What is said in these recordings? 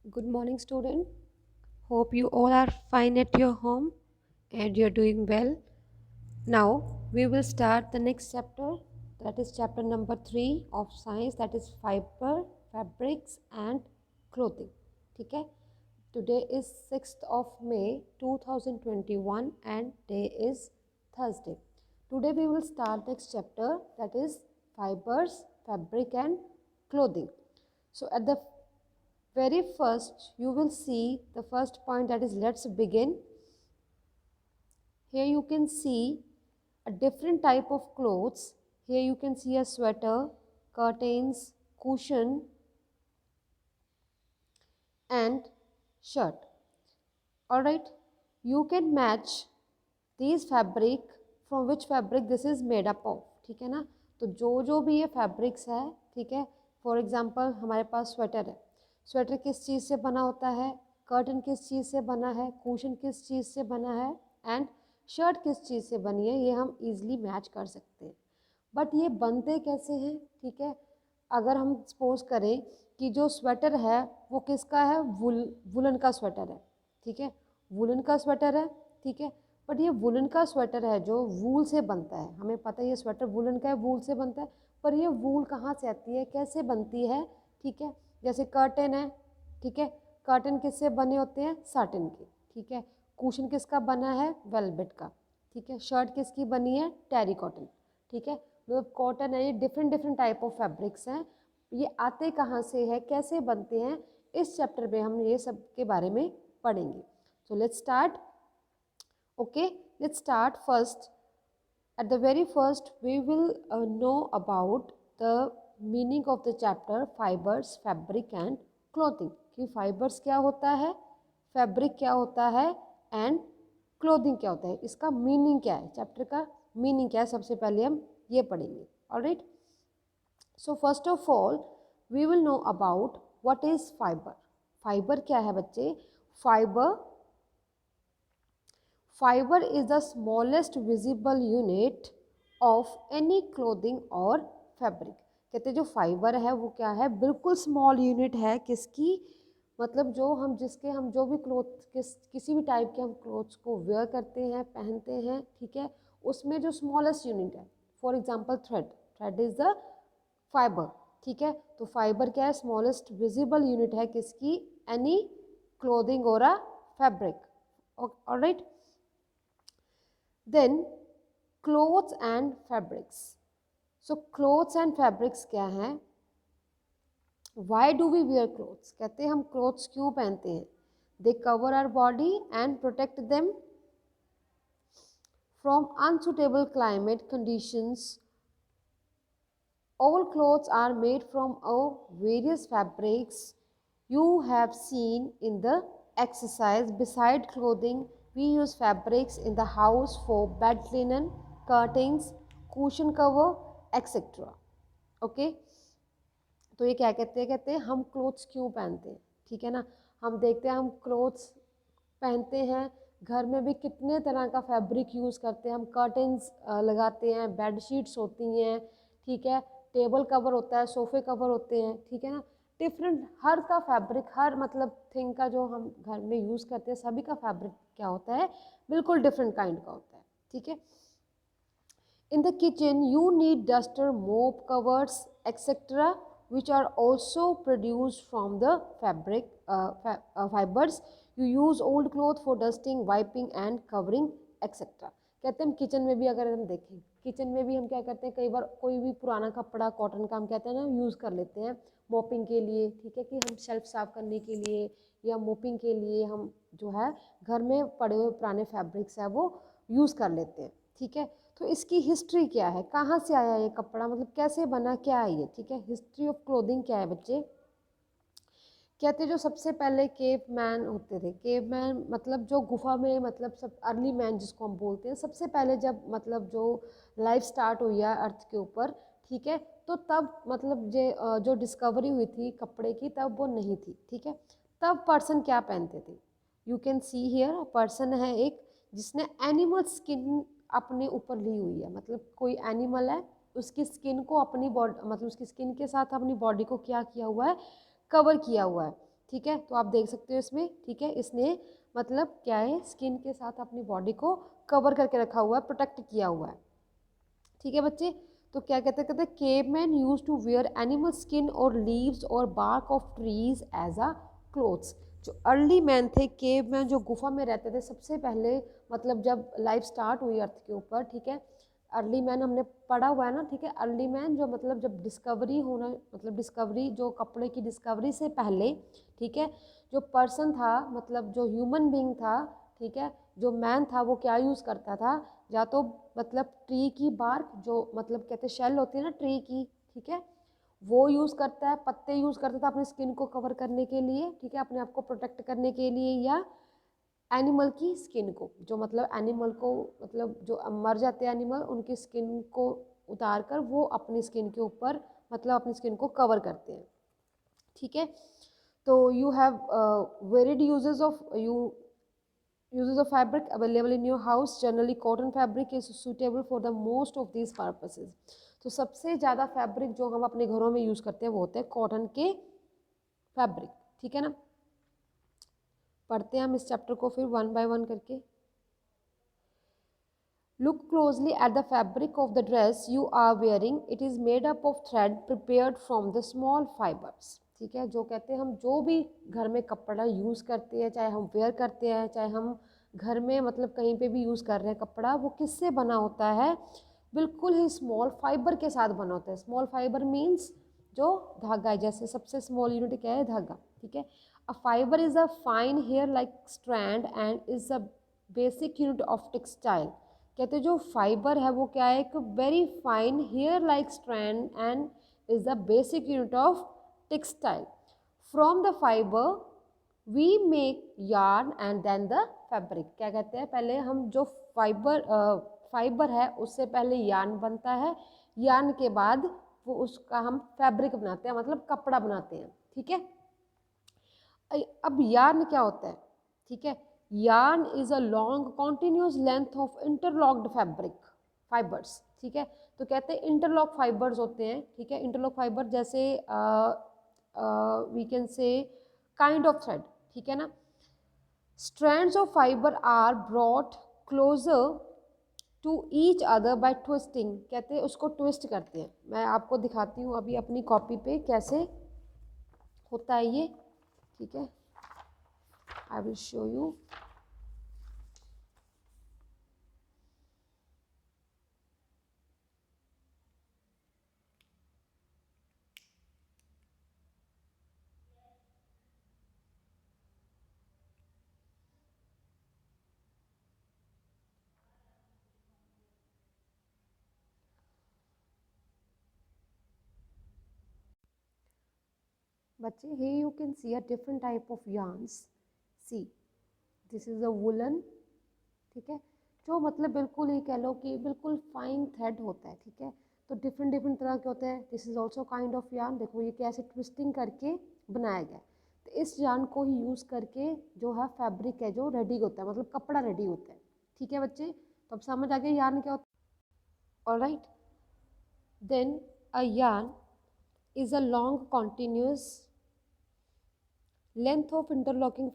Good morning, student. Hope you all are fine at your home and you're doing well. Now we will start the next chapter, that is chapter number 3 of science, that is fiber, fabrics and clothing. ठीक है? Today is 6th of May 2021 and day is Thursday. Today we will start next chapter, that is fibers, fabric and clothing. So at the very first you will see the first point, that is let's begin. Here you can see a different type of clothes. Here you can see a sweater, curtains, cushion and shirt. Alright, you can match these fabric from which fabric this is made up of. ठीक है ना, तो जो भी ये fabrics है, ठीक है, फॉर एग्जाम्पल हमारे पास स्वेटर है, स्वेटर किस चीज़ से बना होता है, कर्टन किस चीज़ से बना है, कुशन किस चीज़ से बना है एंड शर्ट किस चीज़ से बनी है, ये हम इजीली मैच कर सकते हैं। बट ये बनते कैसे हैं, ठीक है, अगर हम सपोज करें कि जो स्वेटर है वो किसका है, वुलन का स्वेटर है, ठीक है, वुलन का स्वेटर है, ठीक है, बट ये वुलन का स्वेटर है जो वूल से बनता है, हमें पता है ये स्वेटर वुलन का है, वूल से बनता है, पर ये वूल कहाँ से आती है, कैसे बनती है, ठीक है, जैसे कर्टन है, ठीक है, कर्टन किससे बने होते हैं, साटिन के, ठीक है, कुशन किसका बना है, वेलवेट का, ठीक है, शर्ट किसकी बनी है, टेरी कॉटन, ठीक है, मतलब कॉटन है, ये different different type of fabrics हैं, ये आते कहाँ से है, कैसे बनते हैं, इस चैप्टर में हम ये सब के बारे में पढ़ेंगे। So let's start. Okay, let's start first. At the very first, we will know about the meaning of the chapter fibers, fabric and clothing. कि fibers क्या होता है, fabric क्या होता है and clothing क्या होता है, इसका meaning क्या है, चैप्टर का meaning क्या है, सबसे पहले हम ये पढ़ेंगे. Alright. So first of all, we will know about what is fiber. Fiber क्या है बच्चे, Fiber is the smallest visible unit of any clothing or fabric. कहते हैं जो फाइबर है वो क्या है, बिल्कुल स्मॉल यूनिट है किसकी, मतलब जो हम जो भी किसी भी टाइप के हम क्लोथ्स को वेयर करते हैं, पहनते हैं, ठीक है, उसमें जो स्मॉलेस्ट यूनिट है, for example thread is the fibre, ठीक है, तो फाइबर क्या है, स्मॉलेस्ट विजिबल यूनिट है किसकी, एनी क्लोथिंग और a fabric. Alright. Then clothes and fabrics. So clothes and fabrics क्या हैं, why do we wear clothes, कहते हैं हम clothes क्यों पहनते हैं, they cover our body and protect them from unsuitable climate conditions. All clothes are made from various fabrics you have seen in the exercise. Beside clothing, we use fabrics in the house for bed linen, curtains, cushion cover, etc. Okay, तो ये क्या कहते हैं हम clothes क्यों पहनते हैं, ठीक है ना, हम देखते हैं हम क्लोथ्स पहनते हैं, घर में भी कितने तरह का फैब्रिक यूज़ करते हैं, हम कर्टन्स लगाते हैं, बेड शीट्स होती हैं, ठीक है, टेबल कवर होता है, सोफ़े कवर होते हैं, ठीक है ना, डिफरेंट हर का फैब्रिक, हर मतलब थिंग का जो हम घर में यूज़ करते हैं सभी का फैब्रिक क्या होता है, बिल्कुल डिफरेंट काइंड का होता है, ठीक है. In the kitchen, you need duster, mop covers, etc., which are also produced from the fibers. You use old cloth for dusting, wiping and covering, etc. कहते हैं हम किचन में भी अगर हम देखें, किचन में भी हम क्या करते हैं, कई बार कोई भी पुराना कपड़ा कॉटन का हम कहते हैं ना यूज़ कर लेते हैं मोपिंग के लिए, ठीक है, कि हम शेल्फ साफ करने के लिए या मोपिंग के लिए हम जो है घर में पड़े हुए पुराने फैब्रिक्स है वो यूज़ कर लेते हैं, ठीक है. तो इसकी हिस्ट्री क्या है, कहाँ से आया ये कपड़ा, मतलब कैसे बना, क्या है ये, ठीक है, हिस्ट्री ऑफ क्लोथिंग क्या है बच्चे. कहते जो सबसे पहले केव मैन होते थे, केव मैन मतलब जो गुफा में, मतलब सब अर्ली मैन जिसको हम बोलते हैं, सबसे पहले जब मतलब जो लाइफ स्टार्ट हुई है अर्थ के ऊपर, ठीक है, तो तब मतलब जो डिस्कवरी हुई थी कपड़े की तब वो नहीं थी, ठीक है, तब पर्सन क्या पहनते थे, you can see here person है एक जिसने एनिमल स्किन अपने ऊपर ली हुई है, मतलब कोई एनिमल है उसकी स्किन को अपनी बॉडी, मतलब उसकी स्किन के साथ अपनी बॉडी को क्या किया हुआ है, कवर किया हुआ है, ठीक है, तो आप देख सकते हो इसमें, ठीक है, इसने मतलब क्या है, स्किन के साथ अपनी बॉडी को कवर करके रखा हुआ है, प्रोटेक्ट किया हुआ है। ठीक है बच्चे, तो क्या कहते हैं caveman use to wear animal skin और लीव्स और bark of trees as a clothes. जो अर्ली मैन थे, केवमैन जो गुफा में रहते थे सबसे पहले, मतलब जब लाइफ स्टार्ट हुई अर्थ के ऊपर, ठीक है, अर्ली मैन हमने पढ़ा हुआ है ना, ठीक है, अर्ली मैन जो मतलब जब डिस्कवरी होना, मतलब डिस्कवरी जो कपड़े की डिस्कवरी से पहले, ठीक है, जो पर्सन था, मतलब जो ह्यूमन बीइंग था, ठीक है, जो मैन था, वो क्या यूज़ करता था, या तो मतलब ट्री की बार्क, जो मतलब कहते हैं शेल होती है ना ट्री की, ठीक है, वो यूज़ करता है, पत्ते यूज़ करता था अपनी स्किन को कवर करने के लिए, ठीक है, अपने आप को प्रोटेक्ट करने के लिए, या एनिमल की स्किन को, जो मतलब एनिमल को, मतलब जो मर जाते हैं एनिमल, उनकी स्किन को उतार कर वो अपनी स्किन के ऊपर मतलब अपनी स्किन को कवर करते हैं। ठीक है, तो you have varied uses of uses of fabric available in your house. Generally cotton fabric is suitable for the most of these purposes. तो सबसे ज़्यादा फैब्रिक जो हम अपने घरों में यूज़ करते हैं वो होते हैं कॉटन के फैब्रिक। ठीक है ना, पढ़ते हैं हम इस चैप्टर को फिर वन बाय वन करके। Look closely at the fabric of the dress you are wearing. It is made up of thread prepared from the small fibers. ठीक है, जो कहते हैं हम जो भी घर में कपड़ा यूज़ करते हैं, चाहे हम वेयर करते हैं, चाहे हम घर में मतलब कहीं पे भी यूज़ कर रहे हैं कपड़ा, वो किससे बना होता है, बिल्कुल ही स्मॉल फाइबर के साथ बना होता है। स्मॉल फाइबर मीन्स जो धागा है, जैसे सबसे स्मॉल यूनिट क्या है, धागा। ठीक है, a fibre is a fine hair like strand and is a basic unit of textile. कहते जो फाइबर है वो क्या है, एक very fine hair like strand and is the basic unit of textile. From the fibre we make yarn and then the fabric. क्या कहते हैं, पहले हम जो फाइबर है उससे पहले यार्न बनता है, यार्न के बाद वो उसका हम फैब्रिक बनाते हैं, मतलब कपड़ा बनाते हैं। ठीक है, अब यार्न क्या होता है, ठीक है, yarn is a long continuous length of interlocked fibers। ठीक है, तो कहते हैं इंटरलॉक फाइबर्स होते हैं। ठीक है, इंटरलॉक फाइबर जैसे we can say kind of thread. ठीक है ना, strands of fiber are brought closer to each other by twisting। कहते हैं उसको ट्विस्ट करते हैं। मैं आपको दिखाती हूँ अभी अपनी कॉपी पे कैसे होता है ये। ठीक है, आई विल शो यू। बच्चे, here you can see a different type of yarns. See, this is a woolen। ठीक है, जो मतलब बिल्कुल ही कह लो कि बिल्कुल फाइन थ्रेड होता है। ठीक है, तो डिफरेंट डिफरेंट तरह के होते हैं। This is also kind of yarn. देखो ये कैसे ट्विस्टिंग करके बनाया गया है। तो इस यार्न को ही यूज़ करके जो है फैब्रिक है जो रेडी होता है, मतलब कपड़ा रेडी होता है। ठीक है बच्चे, तो अब समझ आ गया यार्न क्या होता है। Alright, then a yarn is a long continuous length of interlocking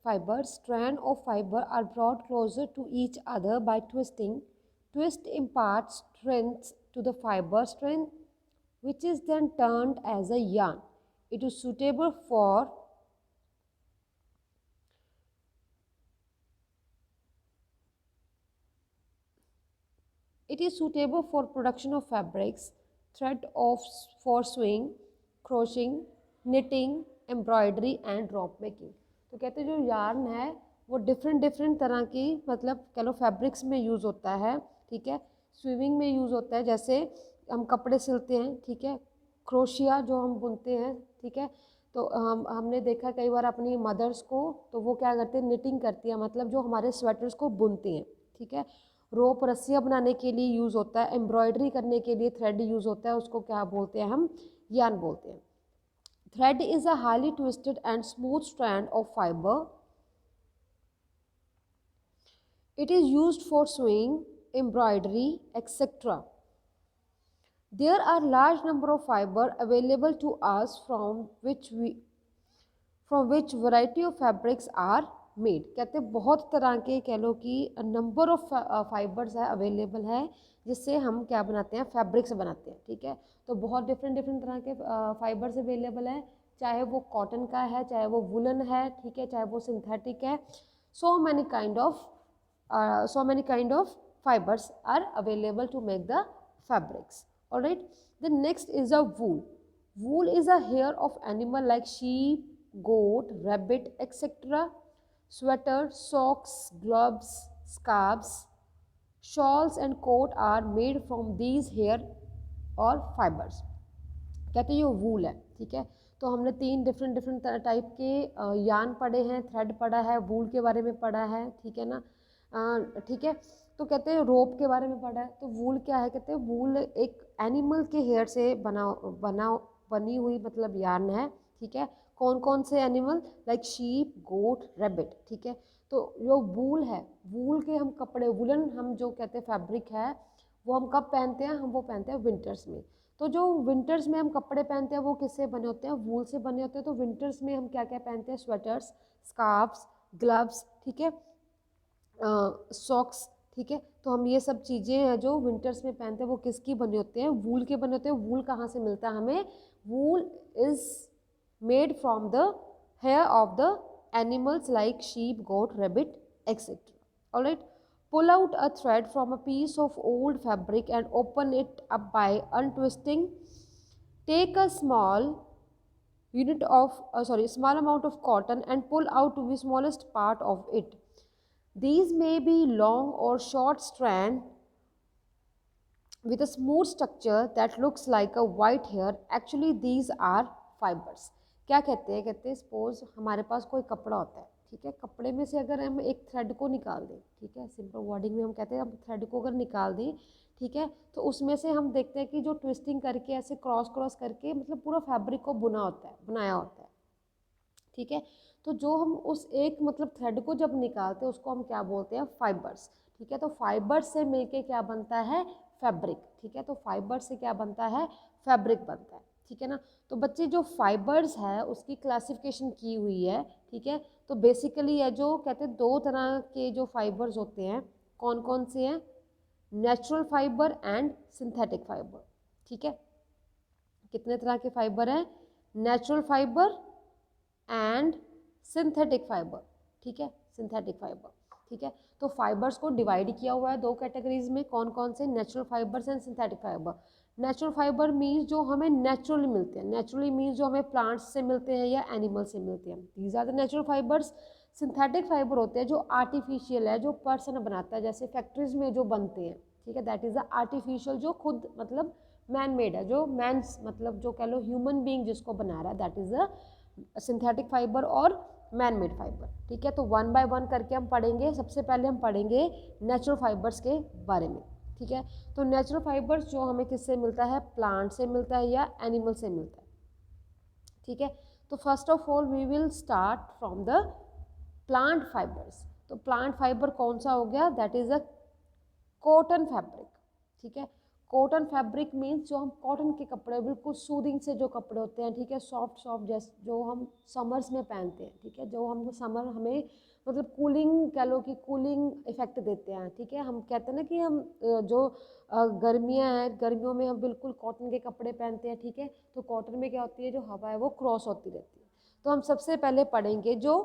fibers. Strand of fiber are brought closer to each other by twisting. Twist imparts strength to the fiber strength, which is then turned as a yarn. It is suitable for production of fabrics, thread of for sewing, crocheting, knitting, embroidery and drop making। तो कहते हैं जो yarn है वो different तरह की मतलब कह लो फैब्रिक्स में यूज़ होता है। ठीक है, स्विविंग में यूज़ होता है, जैसे हम कपड़े सिलते हैं। ठीक है, क्रोशिया जो हम बुनते हैं। ठीक है, तो हमने देखा कई बार अपनी मदर्स को, तो वो क्या करते हैं, निटिंग करती है, मतलब जो हमारे स्वेटर्स को बुनती हैं। ठीक है, रोप रस्सियाँ बनाने के लिए यूज़ होता है, एम्ब्रॉयडरी करने के लिए थ्रेड यूज़ होता है, उसको क्या बोलते हैं हम, यार्न बोलते हैं। Thread is a highly twisted and smooth strand of fibre. It is used for swing, embroidery etcetera. There are large number of fiber available to us from which from which variety of fabrics are made. कहते हैं बहुत तरह के, कह लो कि number of fibres है available है जिससे हम क्या बनाते हैं, फैब्रिक्स बनाते हैं। ठीक है, तो बहुत डिफरेंट डिफरेंट तरह के फाइबर्स अवेलेबल है, चाहे वो कॉटन का है, चाहे वो वुलन है, ठीक है, चाहे वो सिंथेटिक है। So many kind of fibers are available to make the fabrics. All right, the next is a wool. Wool is a hair of animal like sheep, goat, rabbit, etc. Sweater, socks, gloves, scarves, shawls and coat are made from these hair or fibers. कहते हैं ये वूल है। ठीक है, तो हमने 3 different type के यान पढ़े हैं, थ्रेड पढ़ा है, वूल के बारे में पढ़ा है। ठीक है ना, ठीक है, तो कहते हैं रोप के बारे में पढ़ा है। तो वूल क्या है, कहते हैं वूल एक एनिमल के हेयर से बनी हुई मतलब यान है। ठीक है, कौन कौन से animal, like sheep, goat, rabbit. ठीक है, तो जो वूल है, वूल के हम कपड़े, वुलन हम जो कहते हैं फैब्रिक है, वो हम कब पहनते हैं, हम वो पहनते हैं विंटर्स में। तो जो विंटर्स में हम कपड़े पहनते हैं वो किससे बने होते हैं, वूल से बने होते हैं। तो विंटर्स में हम क्या क्या पहनते हैं, स्वेटर्स, स्कार्फ्स, ग्लव्स, ठीक है, सॉक्स। ठीक है, तो हम ये सब चीज़ें हैं जो विंटर्स में पहनते हैं वो किसकी बने होते हैं, वूल के बने होते हैं। वूल कहाँ से मिलता है हमें, wool is made from the hair of the animals like sheep, goat, rabbit, etcetera. Alright, pull out a thread from a piece of old fabric and open it up by untwisting. Take a small small amount of cotton and pull out the smallest part of it. These may be long or short strand with a smooth structure that looks like a white hair. Actually these are fibers. क्या कहते हैं, कहते हैं suppose हमारे पास कोई कपड़ा होता है। ठीक है, कपड़े में से अगर हम एक थ्रेड को निकाल दें, ठीक है, सिंपल वर्डिंग में हम कहते हैं हम थ्रेड को अगर निकाल दें, ठीक है, तो उसमें से हम देखते हैं कि जो ट्विस्टिंग करके ऐसे क्रॉस क्रॉस करके मतलब पूरा फैब्रिक को बनाया होता है। ठीक है, तो जो हम उस एक मतलब थ्रेड को जब निकालते हैं उसको हम क्या बोलते हैं, फाइबर्स। ठीक है, तो फाइबर्स से मिलके क्या बनता है, फैब्रिक। ठीक है, तो फाइबर्स से क्या बनता है, फैब्रिक बनता है। ठीक है ना, तो बच्चे जो फाइबर्स है उसकी क्लासिफिकेशन की हुई है। ठीक है, तो बेसिकली है जो कहते हैं 2 तरह के जो फाइबर्स होते हैं, कौन कौन से हैं, natural fibre and synthetic fibre. ठीक है, कितने तरह के फाइबर हैं, natural fibre and synthetic fibre. ठीक है, सिंथेटिक फाइबर। ठीक है, तो फाइबर्स को डिवाइड किया हुआ है 2 कैटेगरीज में, कौन कौन से, natural fibres and synthetic fibre. Natural fibre means जो हमें नेचुरली मिलते हैं, नेचुरली मीन्स जो हमें प्लांट्स से मिलते हैं या एनिमल से मिलते हैं, these are the natural fibres. Synthetic fibre होते हैं जो आर्टिफिशियल है, जो पर्सन बनाता है, जैसे फैक्ट्रीज में जो बनते हैं। ठीक है, दैट इज़ द आर्टिफिशियल, जो खुद मतलब मैन मेड है, जो मैन मतलब जो कह लो ह्यूमन बीइंग जिसको बना रहा है, that is the synthetic fibre और मैन मेड फाइबर। ठीक है, तो 1 बाय 1 करके हम पढ़ेंगे। सबसे पहले हम पढ़ेंगे नेचुरल फाइबर्स के बारे में। ठीक है, तो नेचुरल फाइबर्स जो हमें किससे मिलता है, प्लांट से मिलता है या एनिमल से मिलता है। ठीक है, तो first of all we will start from the plant fibres. तो प्लांट फाइबर कौन सा हो गया, that is a cotton fabric. ठीक है, कॉटन फैब्रिक मीन्स जो हम कॉटन के कपड़े, बिल्कुल सूदिंग से जो कपड़े होते हैं, ठीक है, सॉफ्ट सॉफ्ट, जैसे जो हम समर्स में पहनते हैं। ठीक है, जो हम समर हमें मतलब कूलिंग, कह लो कि कूलिंग इफेक्ट देते हैं। ठीक है, हम कहते हैं ना कि हम जो गर्मियाँ हैं, गर्मियों में हम बिल्कुल कॉटन के कपड़े पहनते हैं। ठीक है, तो कॉटन में क्या होती है, जो हवा है वो क्रॉस होती रहती है। तो हम सबसे पहले पढ़ेंगे जो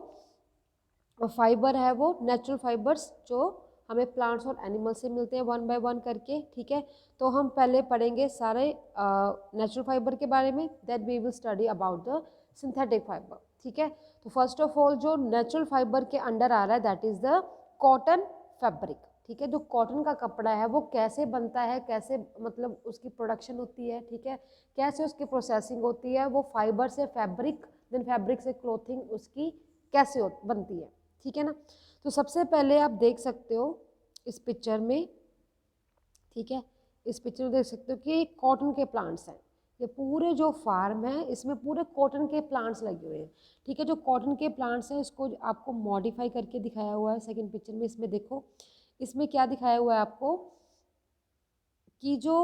फाइबर है वो नेचुरल फाइबर्स जो हमें प्लांट्स और एनिमल से मिलते हैं, 1 बाय 1 करके। ठीक है, तो हम पहले पढ़ेंगे सारे नेचुरल फाइबर के बारे में, that we will study about the synthetic fibre. ठीक है, तो फर्स्ट ऑफ ऑल जो नेचुरल फाइबर के अंडर आ रहा है that is the cotton fabric. ठीक है, जो कॉटन का कपड़ा है वो कैसे बनता है, कैसे मतलब उसकी प्रोडक्शन होती है, ठीक है, कैसे उसकी प्रोसेसिंग होती है, वो फाइबर से फैब्रिक, देन फैब्रिक से क्लोथिंग उसकी कैसे बनती है। ठीक है ना, तो सबसे पहले आप देख सकते हो इस पिक्चर में, ठीक है, इस पिक्चर में देख सकते हो कि कॉटन के प्लांट्स हैं। ये पूरे जो फार्म है इसमें पूरे कॉटन के प्लांट्स लगे हुए हैं। ठीक है, जो कॉटन के प्लांट्स हैं इसको आपको मॉडिफाई करके दिखाया हुआ है सेकंड पिक्चर में। इसमें देखो, इसमें क्या दिखाया हुआ है आपको कि जो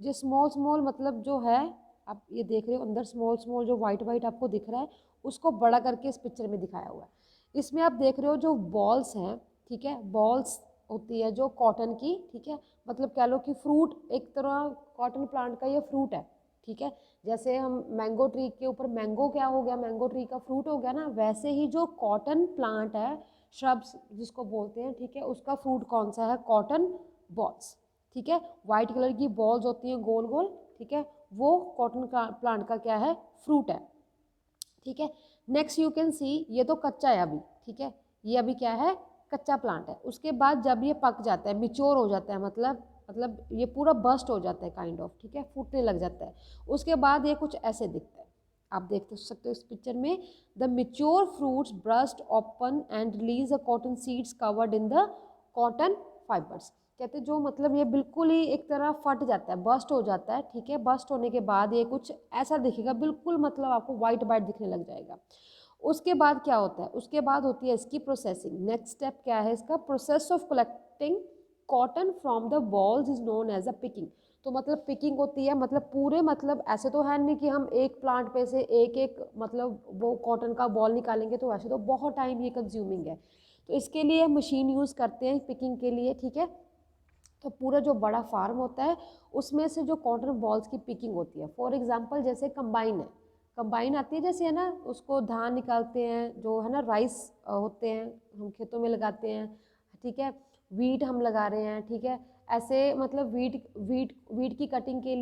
स्मॉल स्मॉल मतलब जो है आप ये देख रहे हो अंदर स्मॉल स्मॉल जो वाइट वाइट आपको दिख रहा है, उसको बड़ा करके इस पिक्चर में दिखाया हुआ है। इसमें आप देख रहे हो जो बॉल्स हैं, ठीक है, बॉल्स होती है जो कॉटन की, ठीक है, मतलब कह लो कि फ्रूट, एक तरह कॉटन प्लांट का ये फ्रूट है, ठीक है। जैसे हम मैंगो ट्री के ऊपर मैंगो क्या हो गया, मैंगो ट्री का फ्रूट हो गया ना, वैसे ही जो कॉटन प्लांट है, श्रब्स जिसको बोलते हैं, ठीक है, उसका फ्रूट कौन सा है, कॉटन बॉल्स, ठीक है। वाइट कलर की बॉल्स होती हैं गोल गोल, ठीक है, वो कॉटन का प्लांट का क्या है, फ्रूट है, ठीक है। नेक्स्ट यू कैन सी, ये तो कच्चा है अभी, ठीक है, ये अभी क्या है, कच्चा प्लांट है। उसके बाद जब ये पक जाता है, मिच्योर हो जाता है, मतलब ये पूरा बस्ट हो जाता है काइंड ऑफ, ठीक है, फूटने लग जाता है, उसके बाद ये कुछ ऐसे दिखता है। आप देख सकते हो इस पिक्चर में, the mature fruits burst open and release a cotton seeds covered in the cotton fibres. कहते जो मतलब ये बिल्कुल ही एक तरह फट जाता है, बस्ट हो जाता है, ठीक है। बस्ट होने के बाद ये कुछ ऐसा दिखेगा, बिल्कुल मतलब आपको वाइट वाइट दिखने लग जाएगा। उसके बाद क्या होता है, उसके बाद होती है इसकी प्रोसेसिंग। नेक्स्ट स्टेप क्या है इसका, process of collecting cotton from the bolls is known as a picking. तो मतलब पिकिंग होती है, मतलब पूरे, मतलब ऐसे तो है नहीं कि हम एक प्लांट पे से एक एक मतलब वो कॉटन का बॉल निकालेंगे, तो वैसे तो बहुत टाइम ये कंज्यूमिंग है, तो इसके लिए मशीन यूज़ करते हैं पिकिंग के लिए, ठीक है। तो पूरा जो बड़ा फार्म होता है उसमें से जो कॉटन बॉल्स की पिकिंग होती है, फॉर एग्जांपल जैसे कंबाइन है, कंबाइन आती है जैसे, है ना, उसको धान निकालते हैं जो है ना, राइस होते हैं हम खेतों में लगाते हैं, ठीक है, वीट हम लगा रहे हैं, ठीक है, ऐसे मतलब वीट वीट वीट की कटिंग के